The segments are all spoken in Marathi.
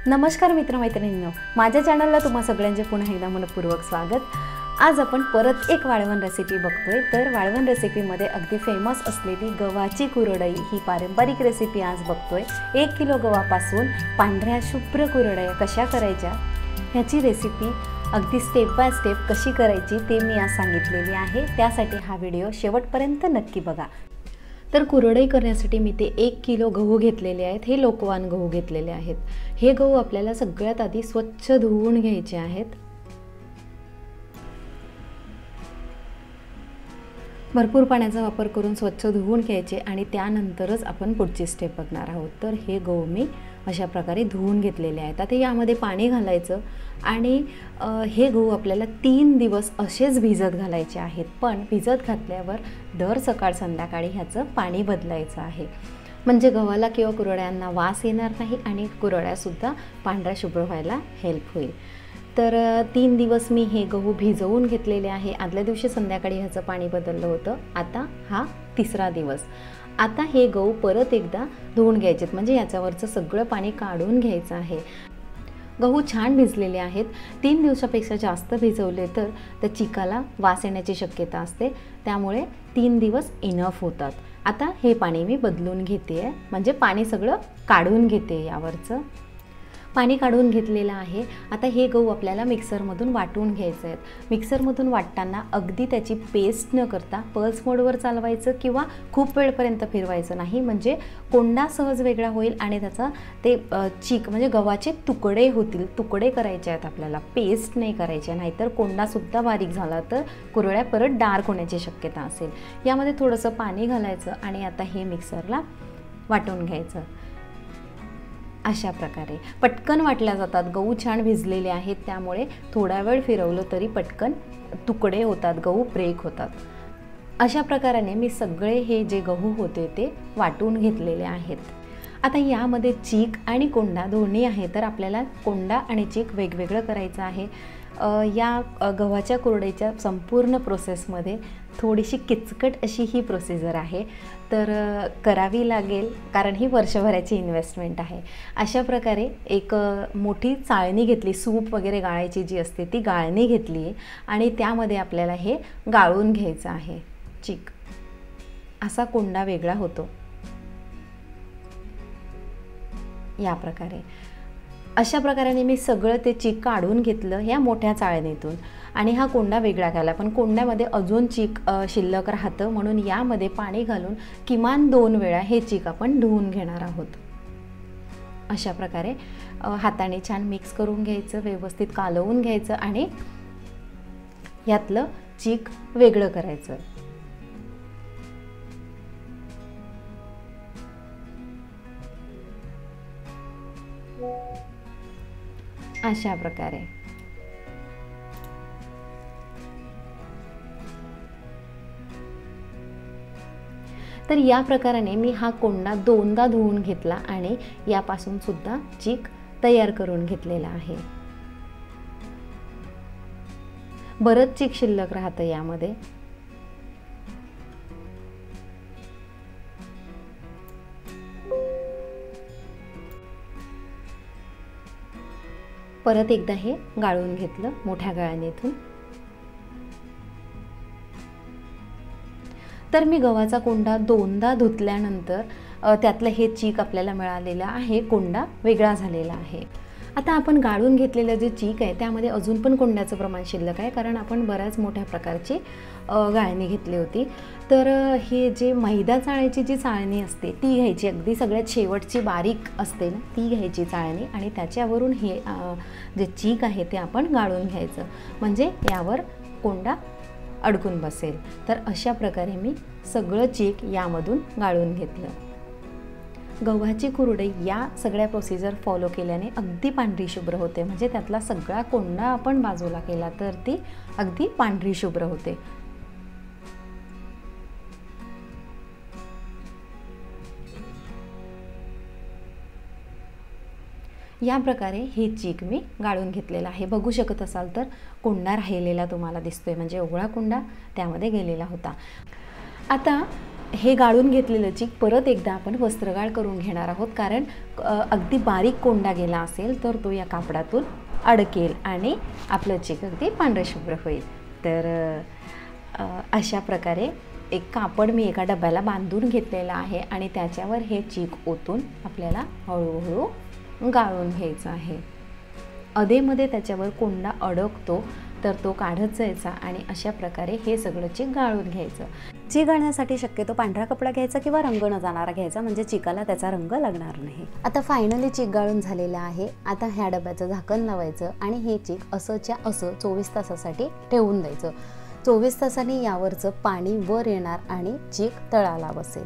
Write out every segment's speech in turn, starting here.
नमस्कार मित्रमैत्रिणींनो, माझ्या चॅनलला तुम्हा सगळ्यांचे पुन्हा एकदा मनपूर्वक स्वागत। आज आपण परत एक वाळवण रेसिपी बघतोय। तर वाळवण रेसिपीमध्ये अगदी फेमस असलेली गव्हाची कुरडई ही पारंपरिक रेसिपी आज बघतोय। 1 किलो गव्हापासून पांढऱ्या शुभ्र कुरडया कशा करायच्या ह्याची रेसिपी अगदी स्टेप बाय स्टेप कशी करायची ते मी आज सांगितलेली आहे। त्यासाठी हा व्हिडिओ शेवटपर्यंत नक्की बघा। तर कुरडई करण्यासाठी मी ते 1 किलो गहू घेतलेले आहेत। हे लोकवान गहू घेतलेले आहेत। हे गहू आपल्याला सगळ्यात आधी स्वच्छ धुवून घ्यायचे आहेत। भरपूर पाण्याचा वापर करून स्वच्छ धुवून घ्यायचे आणि त्यानंतरच आपण पुढची स्टेप बघणार आहोत। तर हे गहू मी अशा प्रकारे धुवून घेतलेले आहेत। आता यामध्ये पाणी घालायचं आणि हे गहू आपल्याला 3 दिवस असेच भिजत घालायचे आहेत। पण भिजत घातल्यावर दर सकाळ संध्याकाळी ह्याचं पाणी बदलायचं आहे, म्हणजे गव्हाला किंवा कुरड्यांना वास येणार नाही आणि कुरड्या सुद्धा पांढऱ्या शुभ्र व्हायला हेल्प होईल। तर 3 दिवस मी हे गहू भिजवून घेतलेले आहे। आदल्या दिवशी संध्याकाळी ह्याचं पाणी बदललं होतं। आता हा तिसरा दिवस। आता हे गहू परत एकदा धुवून घ्यायचे, म्हणजे याच्यावरचं सगळं पाणी काढून घ्यायचं आहे। गहू छान भिजलेले आहेत। 3 दिवसापेक्षा जास्त भिजवले तर त्या चिकाला वास येण्याची शक्यता असते, त्यामुळे 3 दिवस इनफ होतात। आता हे पाणी मी बदलून घेते, म्हणजे पाणी सगळं काढून घेते। यावरचं पाणी काढून घेतलेलं आहे। आता हे गहू आपल्याला मिक्सरमधून वाटून घ्यायचे आहेत। मिक्सरमधून वाटताना अगदी त्याची पेस्ट न करता पल्स मोडवर चालवायचं किंवा खूप वेळपर्यंत फिरवायचं नाही, म्हणजे कोंडा सहज वेगळा होईल आणि त्याचा ते चीक म्हणजे गव्हाचे तुकडे होतील। तुकडे करायचे आहेत आपल्याला, पेस्ट नाही करायचे, नाहीतर कोंडासुद्धा बारीक झाला तर कुरड्या परत डार्क होण्याची शक्यता असेल। यामध्ये थोडंसं पाणी घालायचं आणि आता हे मिक्सरला वाटून घ्यायचं। अशा प्रकारे पटकन वाटल्या जातात। गहू छान भिजलेले आहेत, त्यामुळे थोडा वेळ फिरवलं तरी पटकन तुकडे होतात, गहू ब्रेक होतात। अशा प्रकाराने मी सगळे हे जे गहू होते ते वाटून घेतलेले आहेत। आता यामध्ये चीक आणि कोंडा दोन्ही आहे, तर आपल्याला कोंडा आणि चीक वेगवेगळं करायचं आहे। या गव्हाच्या कुरडईच्या संपूर्ण प्रोसेसमध्ये थोडीशी किचकट अशी ही प्रोसिजर आहे, तर करावी लागेल, कारण ही वर्षभराची इन्व्हेस्टमेंट आहे। अशा प्रकारे एक मोठी चाळणी घेतली, सूप वगैरे गाळायची जी असते ती गाळणी घेतली आहे आणि त्यामध्ये आपल्याला हे गाळून घ्यायचं आहे। चीक असा कोंडा वेगळा होतो। या प्रकारे अशा प्रकारे मी सगळं ते चीक काढून घेतलं या मोठ्या चाळणीतून आणि हा कोंडा वेगळा केला। पण कोंड्यामध्ये अजून चीक शिल्लक राहतं, म्हणून यामध्ये पाणी घालून किमान 2 वेळा हे चीक आपण धुवून घेणार आहोत। अशा प्रकारे हाताने छान मिक्स करून घ्यायचं, व्यवस्थित कालवून घ्यायचं आणि यातलं चीक वेगळं करायचं। अशा प्रकारे तर या प्रकाराने मी हा कोंडा 2दा धुवून घेतला आणि यापासून सुद्धा चीक तयार करून घेतलेला आहे। बरंच चीक शिल्लक राहतं यामध्ये। परत एकदा हे गाळून घेतलं मोठ्या गाळणीतून। तर मी गव्हाचा कोंडा 2दा धुतल्यानंतर त्यातलं हे चीक आपल्याला मिळालेलं आहे, कोंडा वेगळा झालेला आहे। आता आपण गाळून घेतलेलं जे चीक आहे त्यामध्ये अजून पण कोंड्याचं प्रमाण शिल्लक आहे, कारण आपण बऱ्याच मोठ्या प्रकारची गाळणी घेतली होती। तर हे जे मैदा चाळायची जी चाळणी असते ती घ्यायची, अगदी सगळ्यात शेवटची बारीक असते ना ती घ्यायची चाळणी आणि त्याच्यावरून हे जे चीक आहे ते आपण गाळून घ्यायचं, म्हणजे यावर कोंडा अडकून बसेल। तर अशा प्रकारे मी सगळं चीक यामधून गाळून घेतलं। गव्हाची कुरडई या सगळ्या प्रोसिजर फॉलो केल्याने अगदी पांढरी शुभ्र होते, म्हणजे त्यातला सगळा कोंडा आपण बाजूला केला तर ती अगदी पांढरी शुभ्र होते। या प्रकारे हे चीक मी गाळून घेतलेला आहे। बघू शकत असाल तर कोंडा राहिलेला तुम्हाला दिसतोय, म्हणजे एवढा कोंडा त्यामध्ये गेलेला होता। आता हे गाळून घेतलेलं चीक परत एकदा आपण वस्त्रगाळ करून घेणार आहोत, कारण अगदी बारीक कोंडा गेला असेल तर तो या कापडातून अडकेल आणि आपलं चीक अगदी पांढरशुभ्र होईल. तर अशा प्रकारे एक कापड मी एका डब्याला बांधून घेतलेला आहे आणि त्याच्यावर हे चीक ओतून आपल्याला हळूहळू गाळून घ्यायचं आहे. अधेमध्ये त्याच्यावर कोंडा अडकतो तर तो काढत जायचा आणि अशा प्रकारे हे सगळं चीक गाळून घ्यायचं. चीक गाळण्यासाठी शक्यतो पांढरा कपडा घ्यायचा किंवा रंग न जाणारा घ्यायचा, म्हणजे चिकाला त्याचा रंग लागणार नाही. आता फायनली चीक गाळून झालेलं आहे. आता ह्या डब्याचं झाकण लावायचं आणि हे चीक असंच्या असं 24 तासासाठी ठेवून द्यायचं. 24 तासांनी यावरचं पाणी वर येणार आणि चीक तळाला बसेल.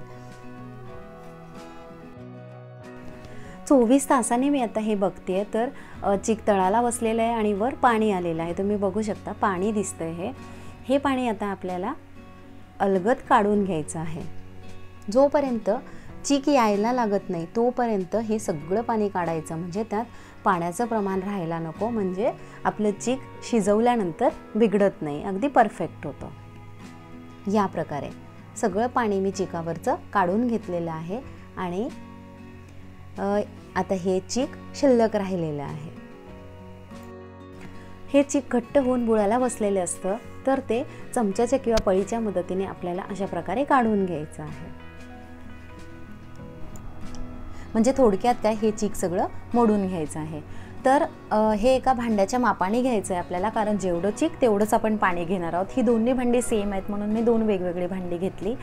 24 तासांनी मी आता हे बघतेय तर चीक तळाला बसलेलं आहे आणि वर पाणी आलेलं आहे. तुम्ही बघू शकता पाणी दिसतंय. हे पाणी आता आपल्याला अलगद काढून घ्यायचं आहे. जोपर्यंत चीक यायला लागत नाही तोपर्यंत हे सगळं पाणी काढायचं, म्हणजे त्यात पाण्याचं प्रमाण राहायला नको, म्हणजे आपलं चीक शिजवल्यानंतर बिघडत नाही, अगदी परफेक्ट होतं. या प्रकारे सगळं पाणी मी चिकावरचं काढून घेतलेलं आहे आणि आता हे चीक शिल्लक राहिलेलं आहे. हे चीक घट्ट होऊन बुडाला बसलेले असतं तर ते चमच्याच्या किंवा पळीच्या मदतीने आपल्याला अशा प्रकारे काढून घ्यायचं आहे. म्हणजे थोडक्यात काय, हे चीक सगळं मोडून घ्यायचं आहे. तर हे एका भांड्याच्या मापाने घ्यायचं आहे आपल्याला, कारण जेवढं चीक तेवढंच आपण पाणी घेणार आहोत. ही दोन्ही भांडी सेम आहेत म्हणून मी 2 वेगवेगळी भांडी घेतली.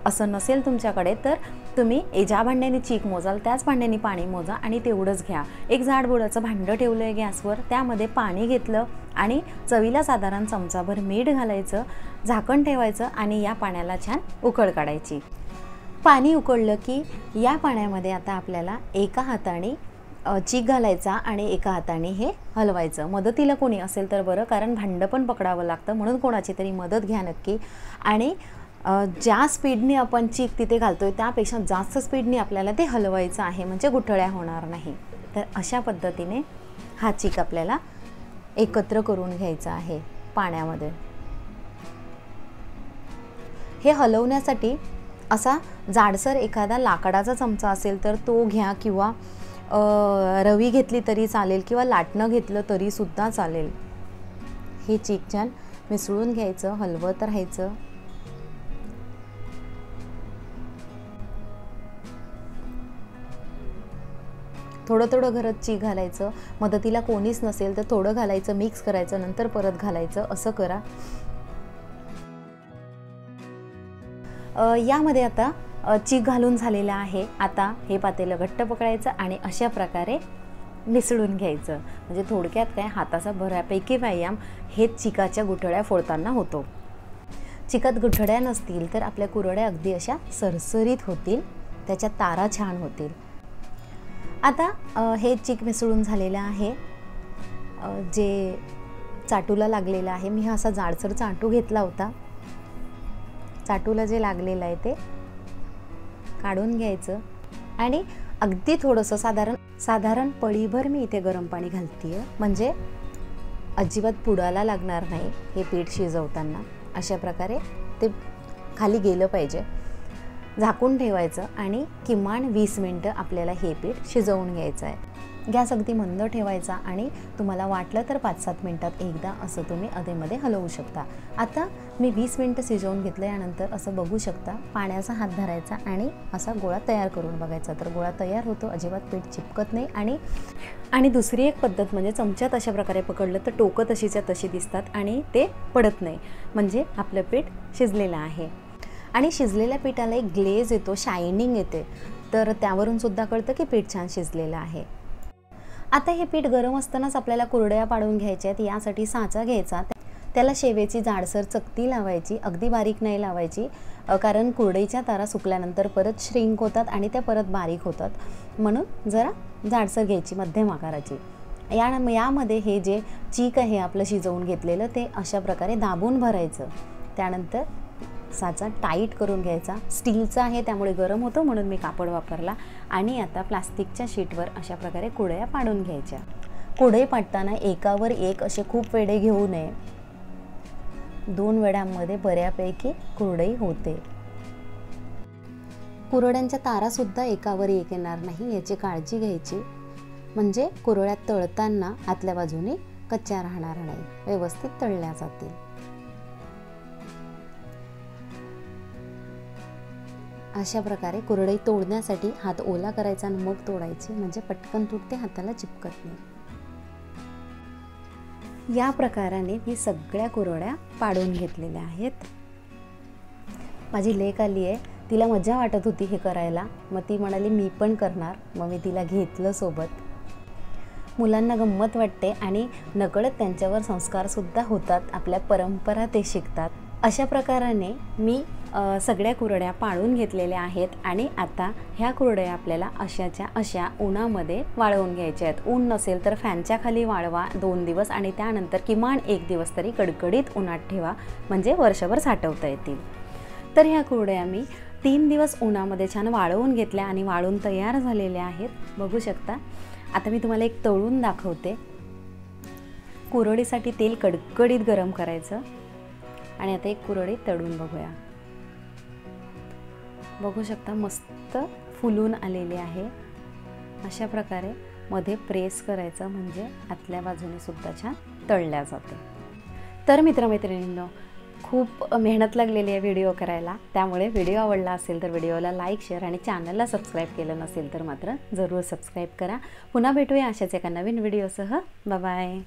असं नसेल तुमच्याकडे तर तुम्ही ज्या भांड्याने चीक मोजाल त्याच भांड्याने पाणी मोजा आणि तेवढंच घ्या. एक जाड बुडाचं भांडं ठेवलं आहे गॅसवर, त्यामध्ये पाणी घेतलं आणि चवीला साधारण चमचाभर मीठ घालायचं, झाकण ठेवायचं आणि या पाण्याला छान उकळ काढायची. पाणी उकळलं की या पाण्यामध्ये आता आपल्याला एका हाताने चीक घालायचा आणि एका हाताने हे हलवायचं. मदतीला कोणी असेल तर बरं, कारण भांडं पण पकडावं लागतं, म्हणून कोणाची तरी मदत घ्या नक्की. आणि ज्या स्पीडने आपण चीक तिथे घालतोय त्यापेक्षा जास्त स्पीडने आपल्याला ते हलवायचं आहे, म्हणजे गुठळ्या होणार नाही. तर अशा पद्धतीने हा चीक आपल्याला एकत्र करून घ्यायचा आहे पाण्यामध्ये. हे हलवण्यासाठी असा जाडसर एखादा लाकडाचा चमचा असेल तर तो घ्या, किंवा रवी घेतली तरी चालेल, किंवा लाटणं घेतलं तरी सुद्धा चालेल. हे चीक छान मिसळून घ्यायचं, हलवत राहायचं. थोडं थोडं घरात चीक घालायचं. मदतीला कोणीच नसेल तर थोडं घालायचं, मिक्स करायचं, नंतर परत घालायचं, असं करा. यामध्ये आता चीक घालून झालेलं आहे. आता हे पातेलं घट्ट पकडायचं आणि अशा प्रकारे मिसळून घ्यायचं. म्हणजे थोडक्यात काय, हाताचा बऱ्यापैकी व्यायाम हे चिकाच्या गुठळ्या फोडताना होतो. चिकात गुठळ्या नसतील तर आपल्या कुरड्या अगदी अशा सरसरीत होतील, त्याच्या तारा छान होतील. आता हे चीक मिसळून झालेलं आहे. जे चाटूला लागलेलं आहे, मी हा असा जाडसर चाटू घेतला होता. चाटूला जे लागलेलं आहे ते काढून घ्यायचं आणि अगदी थोडंसं साधारण पळीभर मी इथे गरम पाणी घालतीये, म्हणजे अजिबात पुडाला लागणार नाही हे पीठ शिजवताना. अशा प्रकारे ते खाली गेलं पाहिजे. झाकून ठेवायचं आणि किमान 20 मिनिटं आपल्याला हे पीठ शिजवून घ्यायचं आहे. गॅस अगदी मंद ठेवायचा आणि तुम्हाला वाटलं तर 5-7 मिनिटात एकदा असं तुम्ही अधेमध्ये हलवू शकता. आता मी 20 मिनिटं शिजवून घेतलं. यानंतर असं बघू शकता, पाण्याचा हात धरायचा आणि असा गोळा तयार करून बघायचा, तर गोळा तयार होतो, अजिबात पीठ चिपकत नाही. आणि दुसरी एक पद्धत म्हणजे चमच्यात अशा प्रकारे पकडलं तर टोकं तशीच्या तशी दिसतात आणि ते पडत नाही, म्हणजे आपलं पीठ शिजलेलं आहे. आणि शिजलेल्या पिठाला एक ग्लेज येतो, शायनिंग येते, तर त्यावरून सुद्धा कळतं की पीठ छान शिजलेलं आहे. आता हे पीठ गरम असतानाच आपल्याला कुरडया पाडून घ्यायच्या आहेत. यासाठी साचा घ्यायचा, त्याला शेवेची जाडसर चकती लावायची, अगदी बारीक नाही लावायची, कारण कुरडईच्या तारा सुकल्यानंतर परत श्रिंक होतात आणि त्या परत बारीक होतात, म्हणून जरा जाडसर घ्यायची, मध्यम आकाराची. यामध्ये हे जे चीक आहे आपलं शिजवून घेतलेलं ते अशा प्रकारे दाबून भरायचं. त्यानंतर साचा टाईट करून घ्यायचा. स्टीलचा आहे त्यामुळे गरम होतो म्हणून मी कापड वापरला. आणि आता प्लास्टिकच्या शीटवर अशा प्रकारे कुरडया पाडून घ्यायच्या. कुरडई पाडताना एकावर एक असे खूप वेढे घेऊ नये. 2 वेढ्यांमध्ये बऱ्यापैकी कुरडई होते. कुरड्यांच्या तारासुद्धा एकावर एक येणार नाही याची काळजी घ्यायची, म्हणजे कुरड्या तळताना आतल्या बाजूने कच्च्या राहणार नाही, व्यवस्थित तळल्या जातील। अशा प्रकारे कुरडई तोडण्यासाठी हात ओला करायचा आणि मग तोडायची, म्हणजे पटकन तुटते, हाताला चिपकत नाही। या प्रकाराने मी सगळ्या कुरड्या पाडून घेतलेल्या आहेत। माझी लेक आली आहे, तिला मजा वाटत होती हे करायला, मग ती म्हणाली मी पण करणार, मग मी तिला घेतलं सोबत। मुलांना गंमत वाटते आणि नकळत त्यांच्यावर संस्कारसुद्धा होतात, आपल्या परंपरा ते शिकतात। अशा प्रकाराने मी सगळ्या कुरड्या पाडून घेतलेल्या आहेत आणि आता ह्या कुरड्या आपल्याला अशाच्या अशा उन्हामध्ये वाळवून घ्यायच्या आहेत। ऊन नसेल तर फॅनच्या खाली वाळवा 2 दिवस आणि त्यानंतर किमान 1 दिवस तरी कडकडीत उन्हात ठेवा, म्हणजे वर्षभर साठवता येतील। तर ह्या कुरड्या मी 3 दिवस उन्हामध्ये छान वाळवून घेतल्या आणि वाळून तयार झालेल्या आहेत, बघू शकता। आता मी तुम्हाला एक तळून दाखवते। कुरडीसाठी तेल कडकडीत गरम करायचं आणि आता एक कुरडी तळून बघूया। बघू शकता मस्त फुलून आलेली आहे। अशा प्रकारे मध्ये प्रेस करायचं, म्हणजे आतल्या बाजूने सुद्धा छान तळल्या जाते। तर मित्रमैत्रिणींनो, खूप मेहनत लागलेली आहे व्हिडिओ करायला, त्यामुळे व्हिडिओ आवडला असेल तर व्हिडिओला लाईक, शेअर आणि चॅनलला सबस्क्राईब केलं नसेल तर मात्र जरूर सबस्क्राईब करा। पुन्हा भेटूया अशाच एका नवीन व्हिडिओसह। Bye bye.